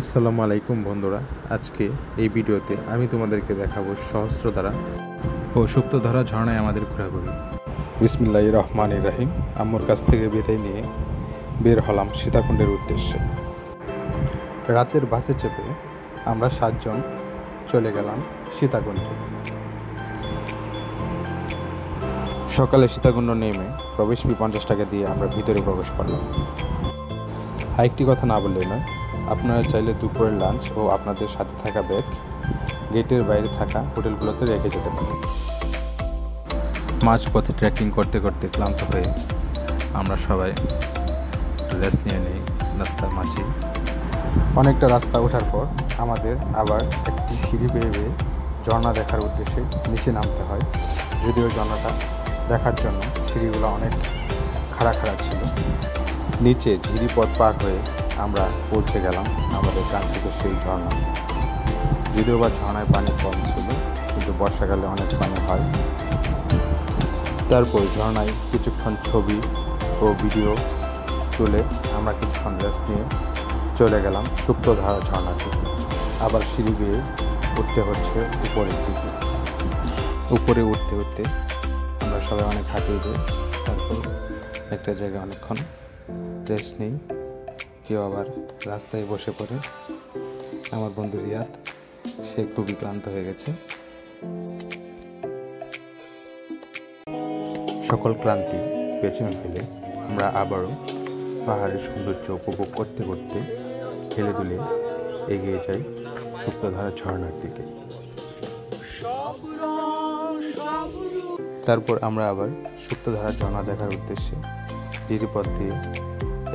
আসসালামু আলাইকুম বন্ধুরা। আজকে এই ভিডিওতে আমি তোমাদেরকে দেখাবো সহস্রধারা ও সুপ্তধারা ঝর্ণায় আমাদের ঘোরাঘুরি। বিসমিল্লাহির রহমানির রহিম। আম্মুর কাছ থেকে বিদায় নিয়ে বের হলাম সীতাকুণ্ডের উদ্দেশ্যে। রাতের বাসে চেপে আমরা 7 জন চলে গেলাম সীতাকুণ্ডে। সকালে সীতাকুণ্ড নেমে প্রবেশ ফি 50 টাকা দিয়ে আমরা ভিতরে প্রবেশ করলাম। আরেকটি কথা না বললেই নয়, আপনারা চাইলে দুপুরের লাঞ্চ ও আপনাদের সাথে থাকা ব্যাগ গেটের বাইরে থাকা হোটেলগুলোতে রেখে যেতে পারেন। মাঝপথে ট্রেকিং করতে করতে ক্লান্ত হয়ে আমরা সবাই রেস্ট নিয়ে নিই রাস্তার মাঝে। অনেকটা রাস্তা ওঠার পর আমাদের আবার একটি সিঁড়ি বেয়ে বেয়ে ঝর্ণা দেখার উদ্দেশ্যে নিচে নামতে হয়। যদিও ঝর্ণাটা দেখার জন্য সিঁড়িগুলো অনেক খাড়া খাড়া ছিল। নিচে ঝিরিপথ পার হয়ে আমরা পৌঁছে গেলাম আমাদের কাঙ্ক্ষিত সেই ঝর্ণা। যদিও বা ঝর্ণায় পানি কম ছিল, কিন্তু বর্ষাকালে অনেক পানি হয়। তারপর ঝর্ণায় কিছুক্ষণ ছবি ও ভিডিও তুলে আমরা কিছুক্ষণ রেস্ট নিয়ে চলে গেলাম সুপ্তধারা ঝর্ণা থেকে। আবার সিঁড়ি বেয়ে উঠতে হচ্ছে উপরের দিকে। উপরে উঠতে উঠতে আমরা সবাই অনেক হাঁপিয়ে যাই। তারপর একটা জায়গায় অনেকক্ষণ রেস্ট নিই। কেউ আবার রাস্তায় বসে পড়ে। আমার বন্ধু রিয়াদ, সে খুবই ক্লান্ত হয়ে গেছে। সকল ক্লান্তি পেছনে ফেলে আমরা আবারও পাহাড়ের সৌন্দর্য উপভোগ করতে করতে হেলে দুলে এগিয়ে যাই সুপ্তধারা ঝর্ণার দিকে। তারপর আমরা আবার সুপ্তধারা ঝর্ণা দেখার উদ্দেশ্যে জিরিপথ দিয়ে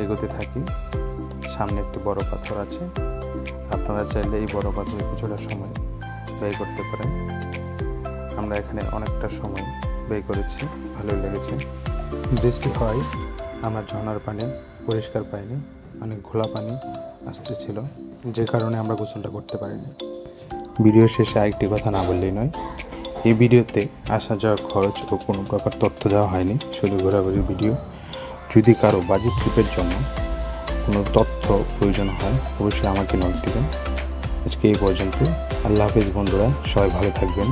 এগোতে থাকি। সামনে একটি বড় পাথর আছে। আপনারা চাইলে এই বড় পাথরে কিছুটা সময় ব্যয় করতে পারেন। আমরা এখানে অনেকটা সময় ব্যয় করেছি, ভালোই লেগেছে। বৃষ্টি হয়, আমরা ঝর্ণার পানি পরিষ্কার পাইনি, অনেক ঘোলা পানি আসতে ছিল, যে কারণে আমরা গোসলটা করতে পারিনি। ভিডিও শেষে আরেকটি কথা না বললেই নয়, এই ভিডিওতে আসা যাওয়ার খরচ ও কোনো প্রকার তথ্য দেওয়া হয়নি, শুধু ঘোরাঘুরির ভিডিও। যদি কারো বাজেট ট্রিপের জন্য কোনো তথ্য প্রয়োজন হয় অবশ্যই আমাকে নক দিবেন। আজকে এই পর্যন্ত। আল্লাহ হাফেজ বন্ধুরা, সবাই ভালো থাকবেন।